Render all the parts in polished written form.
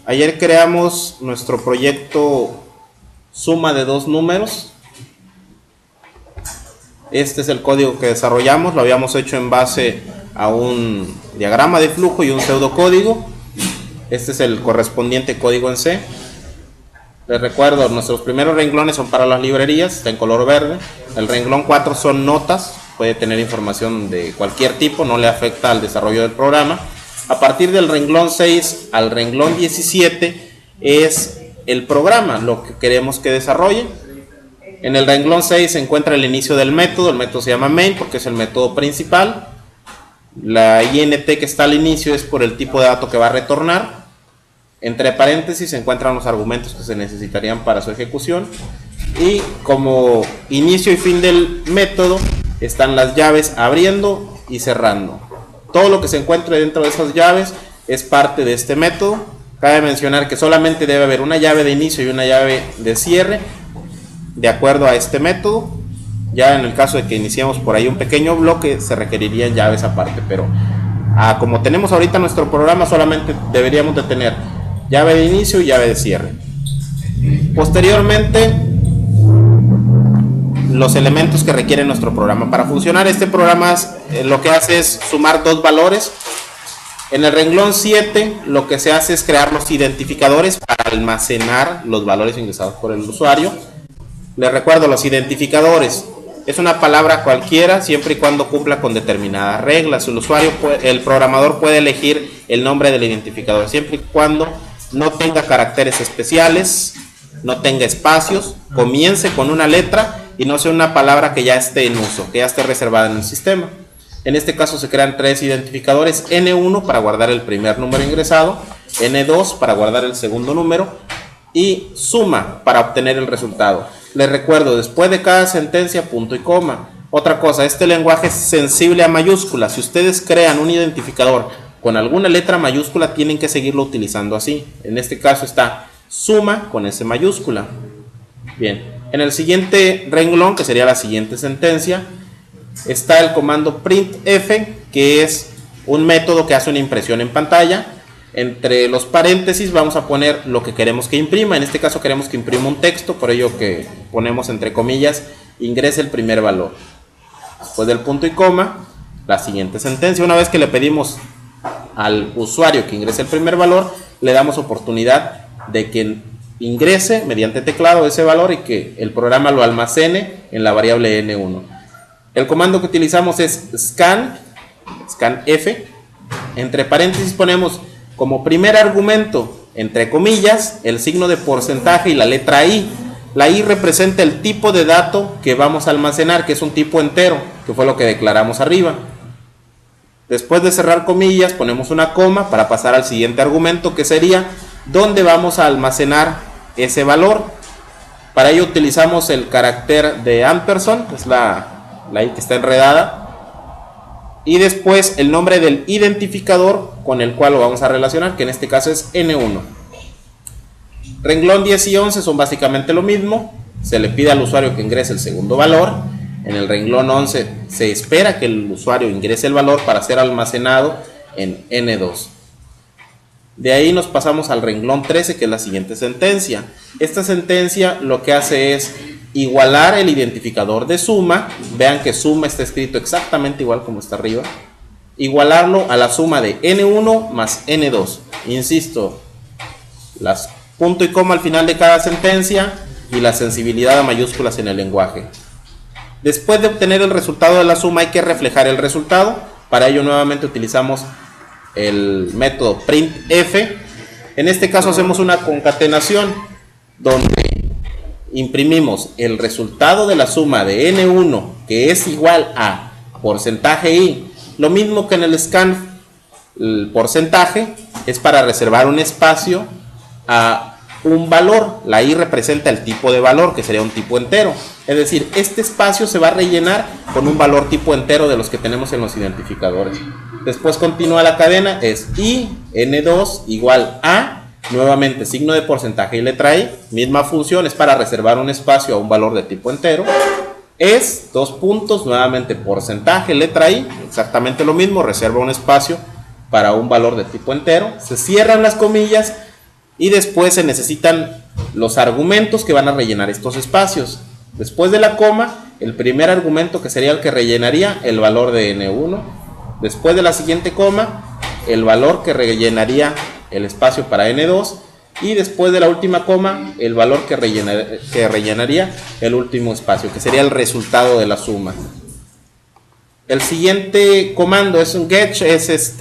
Ayer creamos nuestro proyecto suma de dos números. Este es el código que desarrollamos, lo habíamos hecho en base a un diagrama de flujo y un pseudocódigo. Este es el correspondiente código en C. Les recuerdo, nuestros primeros renglones son para las librerías, está en color verde. El renglón 4 son notas, puede tener información de cualquier tipo, no le afecta al desarrollo del programa. A partir del renglón 6 al renglón 17 es el programa, lo que queremos que desarrolle. En el renglón 6 se encuentra el inicio del método, el método se llama main porque es el método principal. La int que está al inicio es por el tipo de dato que va a retornar. Entre paréntesis se encuentran los argumentos que se necesitarían para su ejecución. Y como inicio y fin del método están las llaves abriendo y cerrando. Todo lo que se encuentre dentro de esas llaves es parte de este método. Cabe mencionar que solamente debe haber una llave de inicio y una llave de cierre de acuerdo a este método. Ya en el caso de que iniciemos por ahí un pequeño bloque se requerirían llaves aparte, pero como tenemos ahorita nuestro programa, solamente deberíamos de tener llave de inicio y llave de cierre. Posteriormente, los elementos que requiere nuestro programa. Para funcionar este programa lo que hace es sumar dos valores. En el renglón 7 lo que se hace es crear los identificadores para almacenar los valores ingresados por el usuario. Les recuerdo, los identificadores es una palabra cualquiera siempre y cuando cumpla con determinadas reglas. El programador puede elegir el nombre del identificador siempre y cuando no tenga caracteres especiales, no tenga espacios, comience con una letra y no sea una palabra que ya esté en uso, que ya esté reservada en el sistema. En este caso se crean tres identificadores: N1 para guardar el primer número ingresado, N2 para guardar el segundo número y suma para obtener el resultado. Les recuerdo, después de cada sentencia, punto y coma. Otra cosa, este lenguaje es sensible a mayúsculas. Si ustedes crean un identificador con alguna letra mayúscula, tienen que seguirlo utilizando así. En este caso está suma con S mayúscula. Bien, en el siguiente renglón, que sería la siguiente sentencia, está el comando printf, que es un método que hace una impresión en pantalla. Entre los paréntesis vamos a poner lo que queremos que imprima. En este caso queremos que imprima un texto, por ello que ponemos entre comillas, ingrese el primer valor. Después del punto y coma, la siguiente sentencia. Una vez que le pedimos al usuario que ingrese el primer valor, le damos oportunidad de que ingrese mediante teclado ese valor y que el programa lo almacene en la variable N1. El comando que utilizamos es scanf. Entre paréntesis ponemos como primer argumento, entre comillas, el signo de porcentaje y la letra I. La I representa el tipo de dato que vamos a almacenar, que es un tipo entero, que fue lo que declaramos arriba. Después de cerrar comillas, ponemos una coma para pasar al siguiente argumento, que sería dónde vamos a almacenar ese valor. Para ello utilizamos el carácter de ampersand, es la I que está enredada. Y después el nombre del identificador con el cual lo vamos a relacionar, que en este caso es N1. Renglón 10 y 11 son básicamente lo mismo. Se le pide al usuario que ingrese el segundo valor. En el renglón 11 se espera que el usuario ingrese el valor para ser almacenado en N2. De ahí nos pasamos al renglón 13, que es la siguiente sentencia. Esta sentencia lo que hace es igualar el identificador de suma. Vean que suma está escrito exactamente igual como está arriba. Igualarlo a la suma de N1 más N2. Insisto, las punto y coma al final de cada sentencia y la sensibilidad a mayúsculas en el lenguaje. Después de obtener el resultado de la suma hay que reflejar el resultado. Para ello nuevamente utilizamos el método printf. En este caso hacemos una concatenación donde imprimimos el resultado de la suma de N1, que es igual a porcentaje I. Lo mismo que en el scanf, el porcentaje es para reservar un espacio a un valor. La I representa el tipo de valor, que sería un tipo entero. Es decir, este espacio se va a rellenar con un valor tipo entero de los que tenemos en los identificadores. Después continúa la cadena, es I, N2 igual a, nuevamente signo de porcentaje y letra I, misma función, es para reservar un espacio a un valor de tipo entero. Es, dos puntos, nuevamente porcentaje, letra I, exactamente lo mismo, reserva un espacio para un valor de tipo entero. Se cierran las comillas Y después se necesitan los argumentos que van a rellenar estos espacios. Después de la coma, el primer argumento, que sería el que rellenaría el valor de n1. Después de la siguiente coma, el valor que rellenaría el espacio para n2. Y después de la última coma, el valor que rellenaría el último espacio, que sería el resultado de la suma. El siguiente comando es un get, es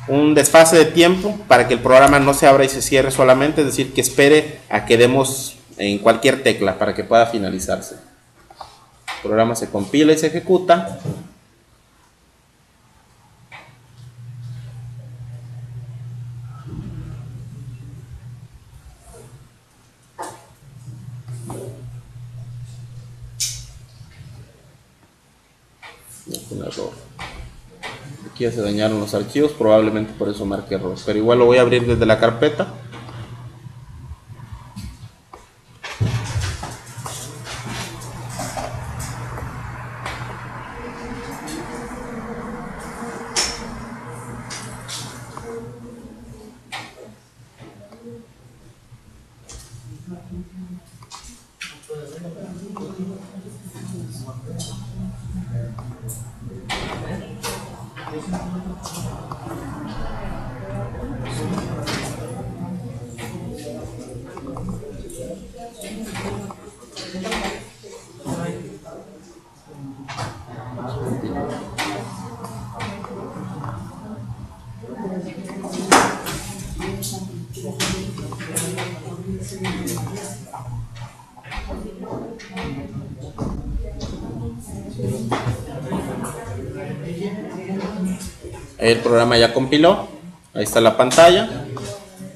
un desfase de tiempo para que el programa no se abra y se cierre solamente, es decir, que espere a que demos en cualquier tecla para que pueda finalizarse. El programa se compila y se ejecuta. Un error. Aquí ya se dañaron los archivos, probablemente por eso marque error, pero igual lo voy a abrir desde la carpeta. El programa ya compiló, ahí está la pantalla.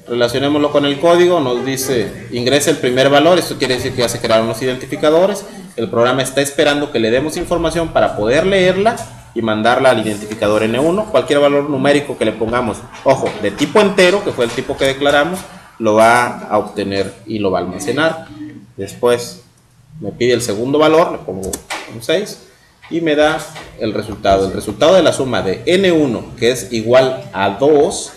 Relacionémoslo con el código, nos dice ingrese el primer valor, esto quiere decir que ya se crearon los identificadores. El programa está esperando que le demos información para poder leerla y mandarla al identificador N1. Cualquier valor numérico que le pongamos, ojo, de tipo entero, que fue el tipo que declaramos, lo va a obtener y lo va a almacenar. Después me pide el segundo valor, le pongo un 6 y me da el resultado de la suma de N1, que es igual a 2,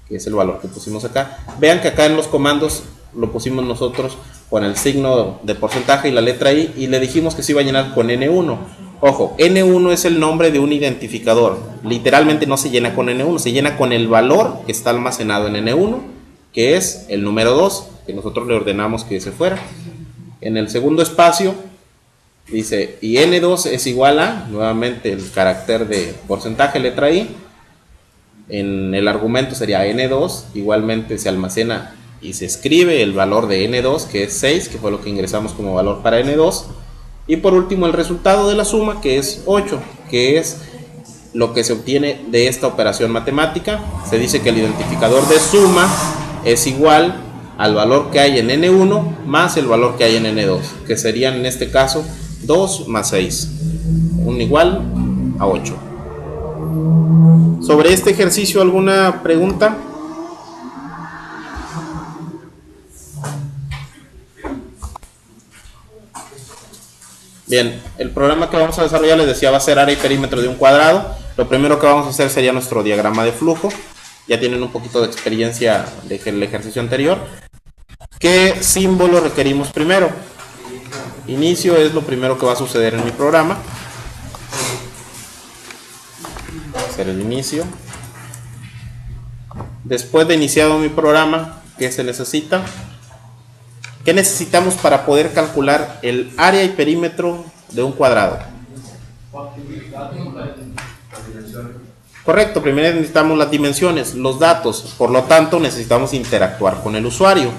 que es el valor que pusimos acá. Vean que acá en los comandos lo pusimos nosotros con el signo de porcentaje y la letra I, y le dijimos que se iba a llenar con N1. Ojo, N1 es el nombre de un identificador. Literalmente no se llena con N1, se llena con el valor que está almacenado en N1, que es el número 2, que nosotros le ordenamos que se fuera. En el segundo espacio dice, y N2 es igual a, nuevamente el carácter de porcentaje, letra I. En el argumento sería N2, igualmente se almacena y se escribe el valor de N2, que es 6, que fue lo que ingresamos como valor para N2. Y por último el resultado de la suma, que es 8, que es lo que se obtiene de esta operación matemática. Se dice que el identificador de suma es igual al valor que hay en N1 más el valor que hay en N2, que serían en este caso 2 más 6, un igual a 8. Sobre este ejercicio, ¿alguna pregunta? Bien, el programa que vamos a desarrollar, les decía, va a ser área y perímetro de un cuadrado. Lo primero que vamos a hacer sería nuestro diagrama de flujo. Ya tienen un poquito de experiencia del ejercicio anterior. ¿Qué símbolo requerimos primero? Inicio es lo primero que va a suceder en mi programa. Va a ser el inicio. Después de iniciado mi programa, ¿qué se necesita? ¿Qué necesitamos para poder calcular el área y perímetro de un cuadrado? Correcto, primero necesitamos las dimensiones, los datos, por lo tanto necesitamos interactuar con el usuario.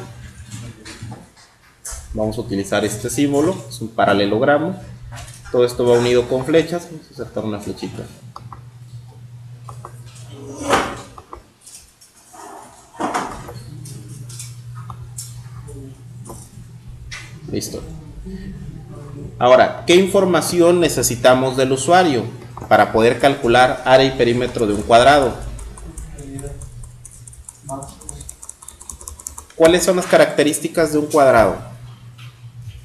Vamos a utilizar este símbolo, es un paralelogramo. Todo esto va unido con flechas, vamos a insertar una flechita. Listo. Ahora, ¿qué información necesitamos del usuario para poder calcular área y perímetro de un cuadrado? ¿Cuáles son las características de un cuadrado?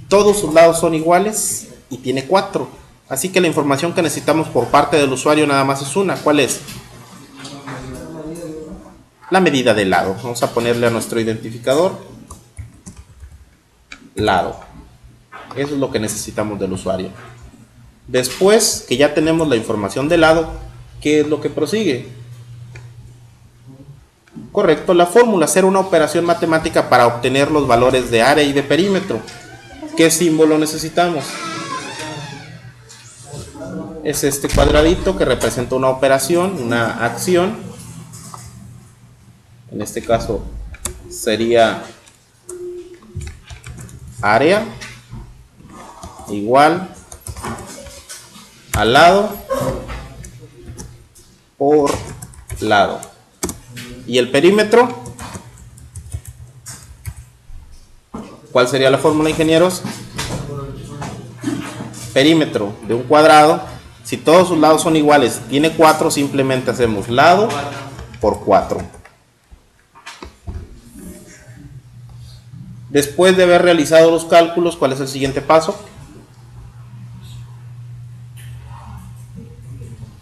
Todos sus lados son iguales y tiene 4. Así que la información que necesitamos por parte del usuario nada más es una. ¿Cuál es? la medida del lado. Vamos a ponerle a nuestro identificador lado. Eso es lo que necesitamos del usuario. Después que ya tenemos la información del lado, ¿qué es lo que prosigue? Correcto, la fórmula, hacer una operación matemática para obtener los valores de área y de perímetro. ¿Qué símbolo necesitamos? Es este cuadradito que representa una operación, una acción. En este caso sería área igual al lado por lado. ¿Y el perímetro? ¿Cuál sería la fórmula, ingenieros? Perímetro de un cuadrado, si todos sus lados son iguales, tiene 4, simplemente hacemos lado por 4. Después de haber realizado los cálculos, ¿cuál es el siguiente paso?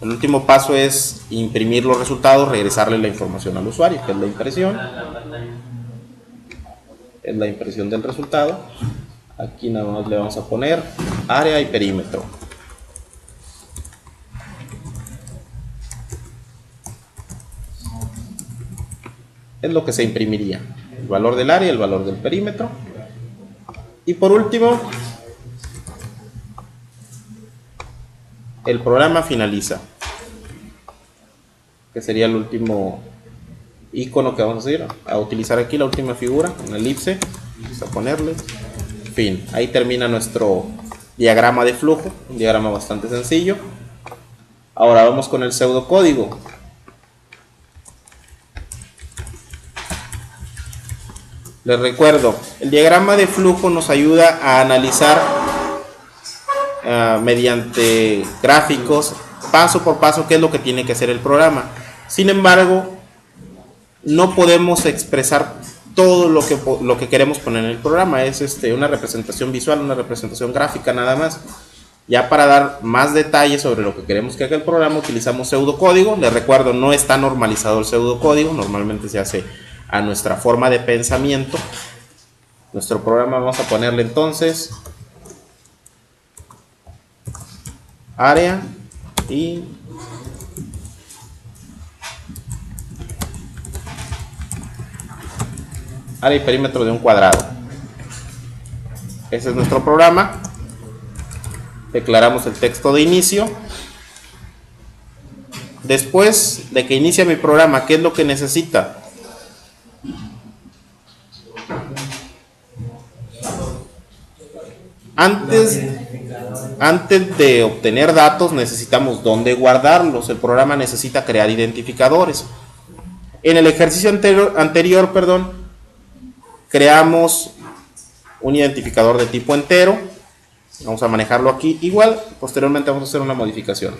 El último paso es imprimir los resultados, regresarle la información al usuario, que es la impresión. Es la impresión del resultado. Aquí nada más le vamos a poner área y perímetro. Es lo que se imprimiría. El valor del área y el valor del perímetro. Y por último, el programa finaliza, que sería el último icono que vamos a utilizar aquí, la última figura, una elipse. Vamos a ponerle fin. Ahí termina nuestro diagrama de flujo, un diagrama bastante sencillo. Ahora vamos con el pseudocódigo. Les recuerdo, el diagrama de flujo nos ayuda a analizar mediante gráficos, paso por paso, qué es lo que tiene que hacer el programa. Sin embargo, no podemos expresar todo lo que queremos poner en el programa. Es una representación visual, una representación gráfica nada más. Ya para dar más detalles sobre lo que queremos que haga el programa, utilizamos pseudocódigo. Les recuerdo, no está normalizado el pseudocódigo, normalmente se hace a nuestra forma de pensamiento. Nuestro programa vamos a ponerle entonces área y perímetro de un cuadrado. Ese es nuestro programa. Declaramos el texto de inicio. Después de que inicia mi programa, ¿qué es lo que necesita? Antes de obtener datos necesitamos dónde guardarlos. El programa necesita crear identificadores. En el ejercicio anterior, creamos un identificador de tipo entero. Vamos a manejarlo aquí igual. Posteriormente vamos a hacer una modificación.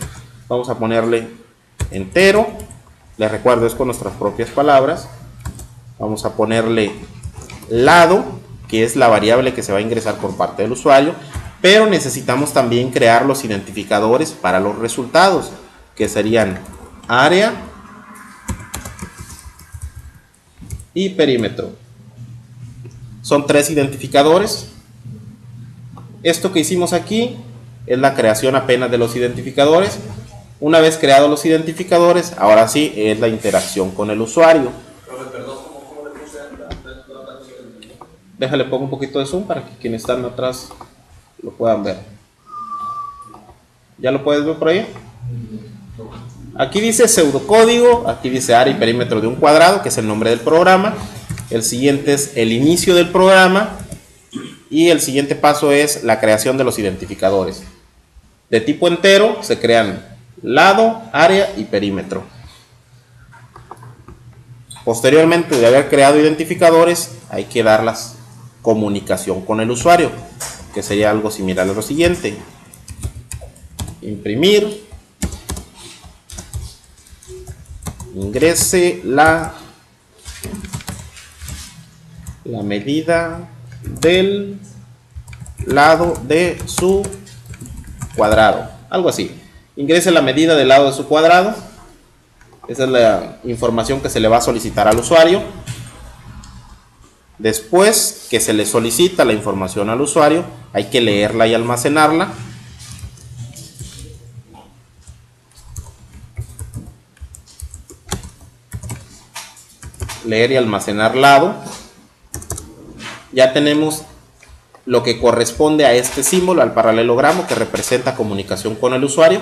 Vamos a ponerle entero. Les recuerdo, es con nuestras propias palabras. Vamos a ponerle lado, que es la variable que se va a ingresar por parte del usuario, pero necesitamos también crear los identificadores para los resultados, que serían área y perímetro. Son 3 identificadores. Esto que hicimos aquí es la creación apenas de los identificadores. Una vez creados los identificadores, ahora sí es la interacción con el usuario. Déjale, pongo un poquito de zoom para que quienes están atrás lo puedan ver. ¿Ya lo puedes ver por ahí? Aquí dice pseudocódigo, aquí dice área y perímetro de un cuadrado, que es el nombre del programa. El siguiente es el inicio del programa. Y el siguiente paso es la creación de los identificadores. De tipo entero se crean lado, área y perímetro. Posteriormente de haber creado identificadores, hay que darlas comunicación con el usuario, que sería algo similar a lo siguiente: imprimir, ingrese la medida del lado de su cuadrado, algo así. Ingrese la medida del lado de su cuadrado Esa es la información que se le va a solicitar al usuario. Después que se le solicita la información al usuario, hay que leerla y almacenarla. Leer y almacenar lado. Ya tenemos lo que corresponde a este símbolo, al paralelogramo, que representa comunicación con el usuario,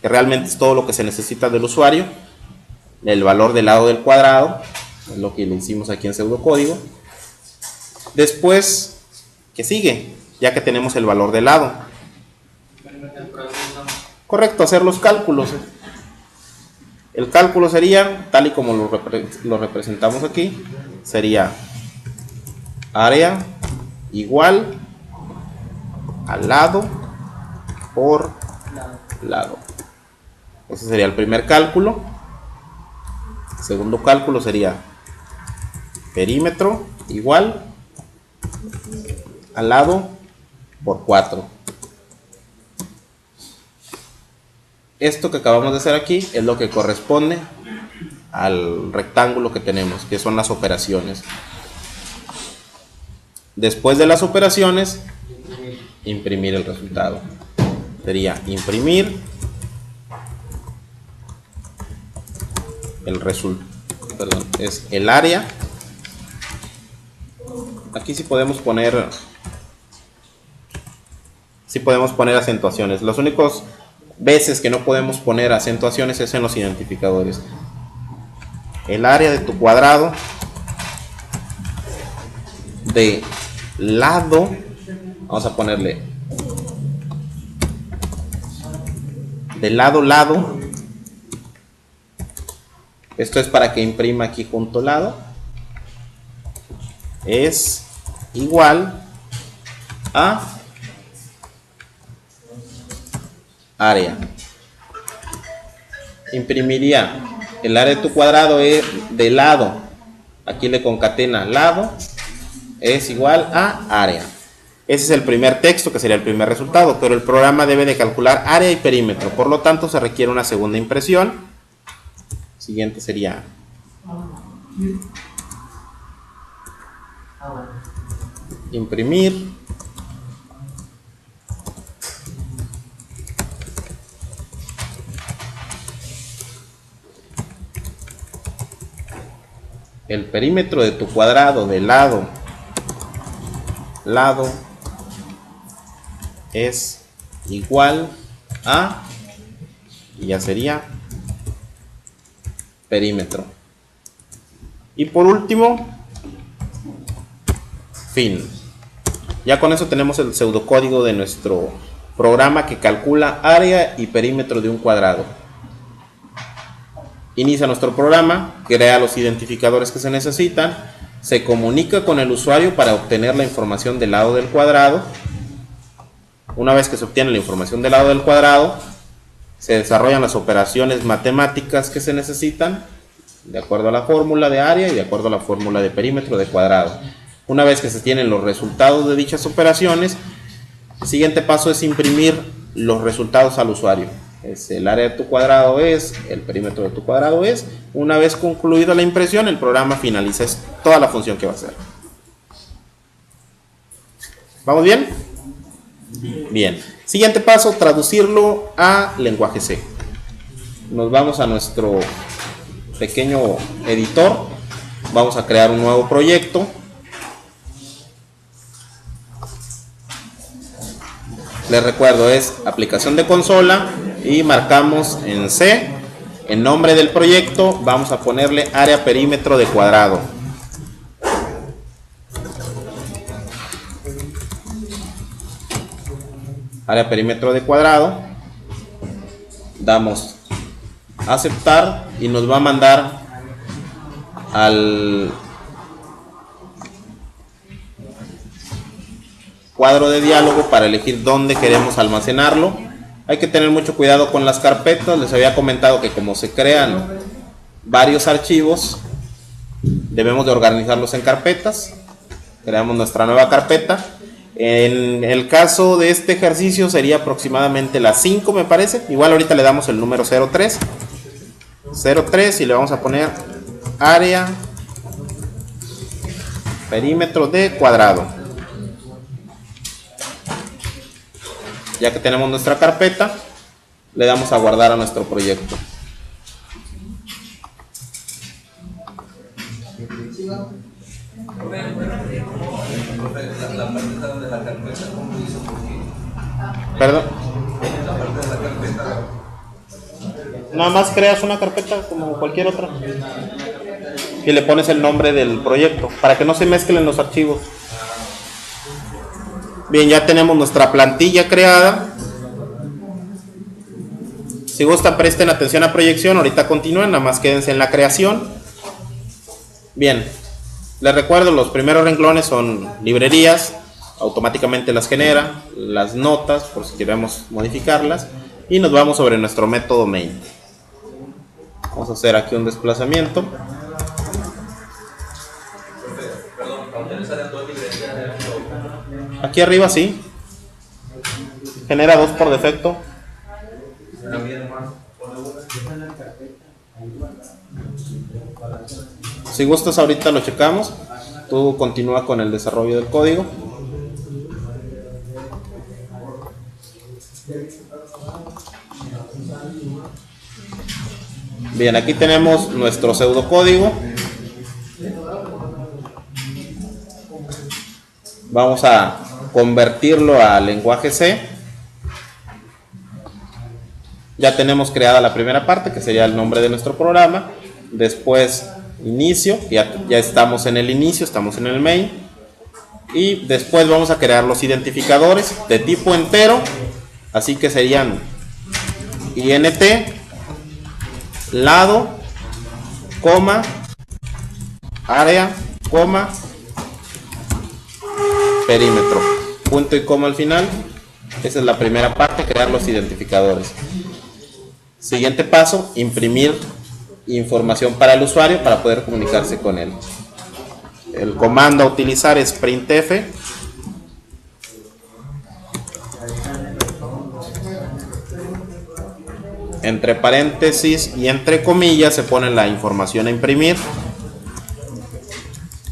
que realmente es todo lo que se necesita del usuario. El valor del lado del cuadrado, es lo que le hicimos aquí en pseudocódigo. Después, ¿qué sigue? Ya que tenemos el valor del lado. Correcto, hacer los cálculos. El cálculo sería, tal y como lo representamos aquí, sería área igual al lado por lado. Ese sería el primer cálculo. El segundo cálculo sería perímetro igual al lado por 4. Esto que acabamos de hacer aquí es lo que corresponde al rectángulo que tenemos, que son las operaciones. Después de las operaciones, imprimir el resultado. Sería imprimir el resultado, es el área. Aquí sí podemos poner acentuaciones. Los únicos veces que no podemos poner acentuaciones es en los identificadores. El área de tu cuadrado de lado, vamos a ponerle de lado, esto es para que imprima aquí junto lado, es igual a área. Imprimiría el área de tu cuadrado de lado, aquí le concatena lado, es igual a área. Ese es el primer texto, que sería el primer resultado, pero el programa debe de calcular área y perímetro, por lo tanto se requiere una segunda impresión. Siguiente sería imprimir el perímetro de tu cuadrado de lado es igual a, y ya sería perímetro. Y por último, fin. Ya con eso tenemos el pseudocódigo de nuestro programa que calcula área y perímetro de un cuadrado. Inicia nuestro programa, crea los identificadores que se necesitan, se comunica con el usuario para obtener la información del lado del cuadrado. Una vez que se obtiene la información del lado del cuadrado, se desarrollan las operaciones matemáticas que se necesitan de acuerdo a la fórmula de área y de acuerdo a la fórmula de perímetro de cuadrado. Una vez que se tienen los resultados de dichas operaciones, el siguiente paso es imprimir los resultados al usuario. Es el área de tu cuadrado es, el perímetro de tu cuadrado es. Una vez concluida la impresión, el programa finaliza toda la función que va a hacer. ¿Vamos bien? Bien. Siguiente paso, traducirlo a lenguaje C. Nos vamos a nuestro pequeño editor. Vamos a crear un nuevo proyecto. Les recuerdo, es aplicación de consola y marcamos en C. En nombre del proyecto vamos a ponerle área perímetro de cuadrado. Área perímetro de cuadrado. Damos a aceptar y nos va a mandar al cuadro de diálogo para elegir dónde queremos almacenarlo. Hay que tener mucho cuidado con las carpetas. Les había comentado que como se crean varios archivos, debemos de organizarlos en carpetas. Creamos nuestra nueva carpeta. En el caso de este ejercicio sería aproximadamente las 5, me parece. Igual ahorita le damos el número 03. 0,3 y le vamos a poner área perímetro de cuadrado. Ya que tenemos nuestra carpeta, le damos a guardar a nuestro proyecto. Perdón. Nada más creas una carpeta como cualquier otra y le pones el nombre del proyecto para que no se mezclen los archivos. Bien, ya tenemos nuestra plantilla creada. Si gustan, presten atención a proyección. Ahorita continúen, nada más quédense en la creación. Bien, les recuerdo, los primeros renglones son librerías, automáticamente las genera, las notas por si queremos modificarlas, y nos vamos sobre nuestro método main. Vamos a hacer aquí un desplazamiento. Aquí arriba sí, genera 2 por defecto. Si gustas, ahorita lo checamos. Tú continúa con el desarrollo del código. Bien, aquí tenemos nuestro pseudocódigo. Vamos a convertirlo a lenguaje C. Ya tenemos creada la primera parte, que sería el nombre de nuestro programa. Después inicio, ya estamos en el inicio, estamos en el main. Y después vamos a crear los identificadores de tipo entero, así que serían int, lado, coma, área, coma, perímetro, punto y coma al final. Esa es la primera parte, crear los identificadores. Siguiente paso, imprimir información para el usuario para poder comunicarse con él. El comando a utilizar es printf. Entre paréntesis y entre comillas se pone la información a imprimir.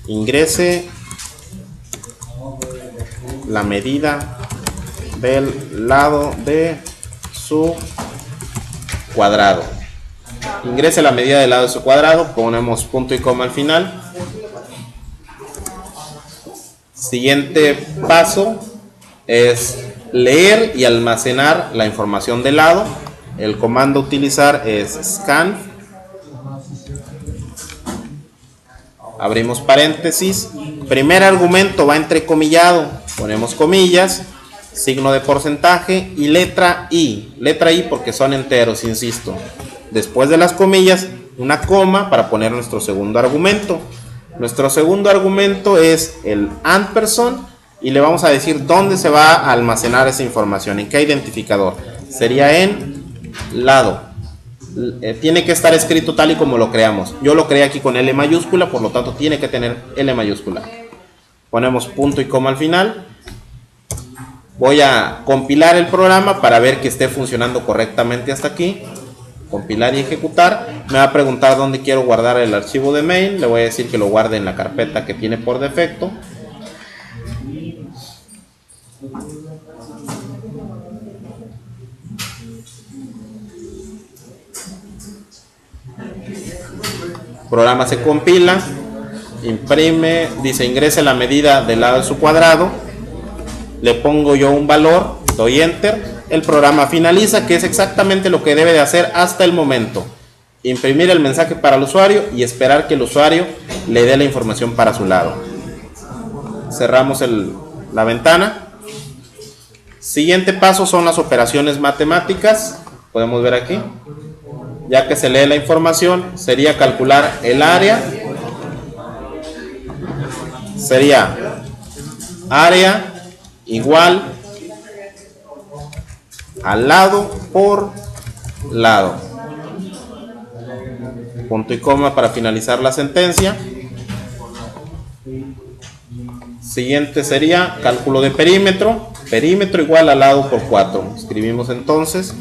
Ingrese la medida del lado de su cuadrado. Ingrese la medida del lado de su cuadrado, ponemos punto y coma al final. Siguiente paso es leer y almacenar la información del lado. El comando a utilizar es scan. Abrimos paréntesis. Primer argumento va entrecomillado. Ponemos comillas, signo de porcentaje y letra I. Letra I porque son enteros, insisto. Después de las comillas, una coma para poner nuestro segundo argumento. Nuestro segundo argumento es el ampersand y le vamos a decir dónde se va a almacenar esa información, en qué identificador. Sería en lado. Tiene que estar escrito tal y como lo creamos. Yo lo creé aquí con L mayúscula, por lo tanto tiene que tener L mayúscula. Ponemos punto y coma al final. Voy a compilar el programa para ver que esté funcionando correctamente hasta aquí. Compilar y ejecutar. Me va a preguntar dónde quiero guardar el archivo de main. Le voy a decir que lo guarde en la carpeta que tiene por defecto. El programa se compila, imprime, dice ingrese la medida del lado de su cuadrado. Le pongo yo un valor, doy enter. El programa finaliza, que es exactamente lo que debe de hacer hasta el momento. Imprimir el mensaje para el usuario y esperar que el usuario le dé la información para su lado. Cerramos la ventana. Siguiente paso son las operaciones matemáticas. Podemos ver aquí. Ya que se lee la información, sería calcular el área. Sería área igual al lado por lado. Punto y coma para finalizar la sentencia. Siguiente sería cálculo de perímetro. Perímetro igual al lado por 4. Escribimos entonces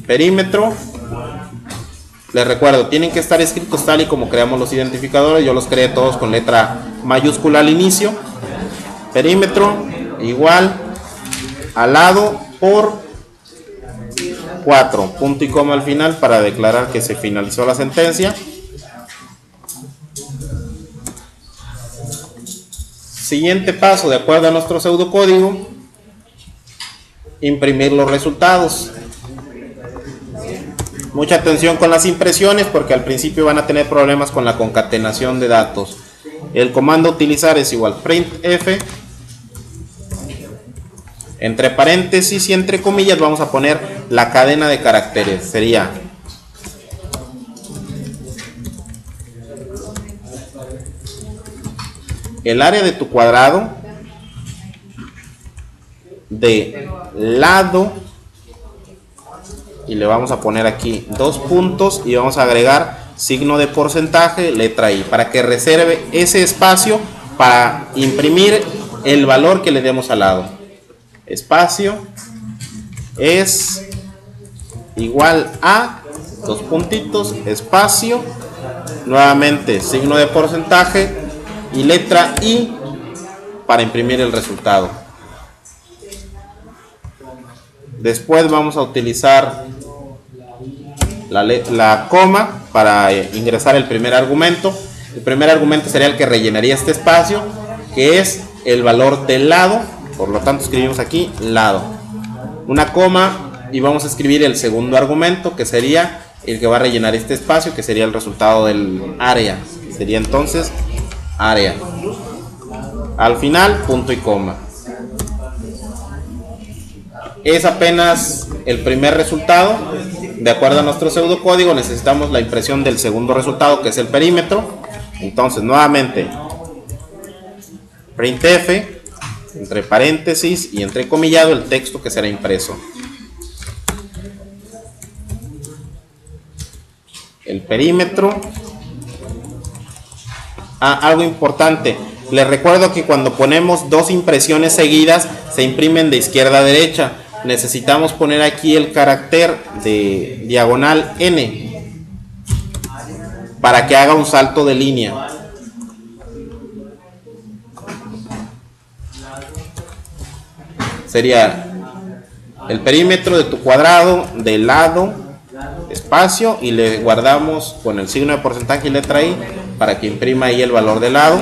perímetro Les recuerdo, tienen que estar escritos tal y como creamos los identificadores. Yo los creé todos con letra mayúscula al inicio. Perímetro igual al lado por 4, punto y coma al final para declarar que se finalizó la sentencia. Siguiente paso, de acuerdo a nuestro pseudocódigo, imprimir los resultados. Mucha atención con las impresiones porque al principio van a tener problemas con la concatenación de datos. El comando a utilizar es igual printf, entre paréntesis y entre comillas vamos a poner la cadena de caracteres. Sería el área de tu cuadrado de lado, y le vamos a poner aquí 2 puntos y vamos a agregar signo de porcentaje, letra I, para que reserve ese espacio para imprimir el valor que le demos al lado. Espacio es igual a 2 puntitos, espacio, nuevamente signo de porcentaje y letra I para imprimir el resultado. Después vamos a utilizar la coma para ingresar el primer argumento. El primer argumento sería el que rellenaría este espacio, que es el valor del lado. Por lo tanto escribimos aquí lado, una coma, y vamos a escribir el segundo argumento, que sería el que va a rellenar este espacio, que sería el resultado del área. Sería entonces área. Al final, punto y coma. Es apenas el primer resultado. De acuerdo a nuestro pseudocódigo necesitamos la impresión del segundo resultado, que es el perímetro. Entonces nuevamente printf, entre paréntesis y entrecomillado el texto que será impreso. El perímetro. Algo importante, les recuerdo que cuando ponemos 2 impresiones seguidas se imprimen de izquierda a derecha. Necesitamos poner aquí el carácter de diagonal N para que haga un salto de línea. Sería el perímetro de tu cuadrado de lado, espacio, y le guardamos con el signo de porcentaje y letra I para que imprima ahí el valor de lado.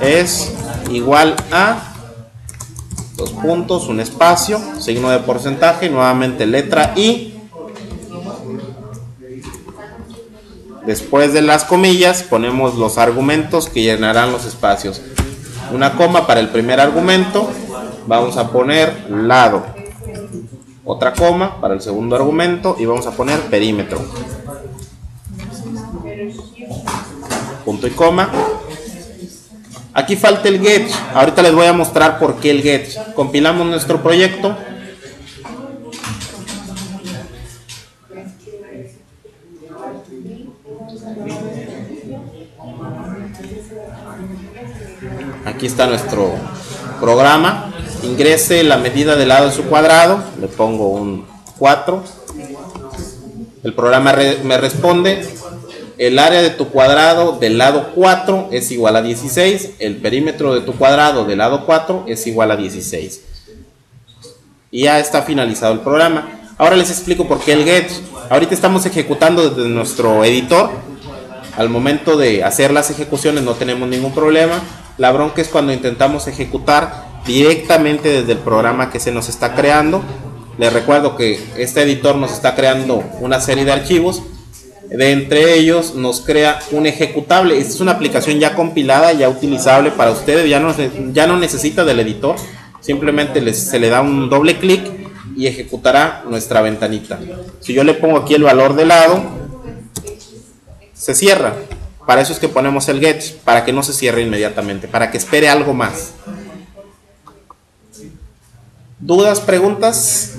Es igual a 2 puntos, un espacio, signo de porcentaje, nuevamente letra I. Después de las comillas ponemos los argumentos que llenarán los espacios. Una coma para el primer argumento, vamos a poner lado. Otra coma para el segundo argumento y vamos a poner perímetro. Punto y coma. Aquí falta el get. Ahorita les voy a mostrar por qué el get. Compilamos nuestro proyecto. Aquí está nuestro programa. Ingrese la medida del lado de su cuadrado. Le pongo un 4. El programa me responde: el área de tu cuadrado del lado 4 es igual a 16. El perímetro de tu cuadrado del lado 4 es igual a 16. Y ya está finalizado el programa. Ahora les explico por qué el get. Ahorita estamos ejecutando desde nuestro editor. Al momento de hacer las ejecuciones no tenemos ningún problema. La bronca es cuando intentamos ejecutar directamente desde el programa que se nos está creando. Les recuerdo que este editor nos está creando una serie de archivos. De entre ellos nos crea un ejecutable. Esta es una aplicación ya compilada, ya utilizable para ustedes. Ya no necesita del editor. Simplemente se le da un doble clic y ejecutará nuestra ventanita. Si yo le pongo aquí el valor de lado, se cierra. Para eso es que ponemos el get, para que no se cierre inmediatamente, para que espere algo más. ¿Dudas, preguntas?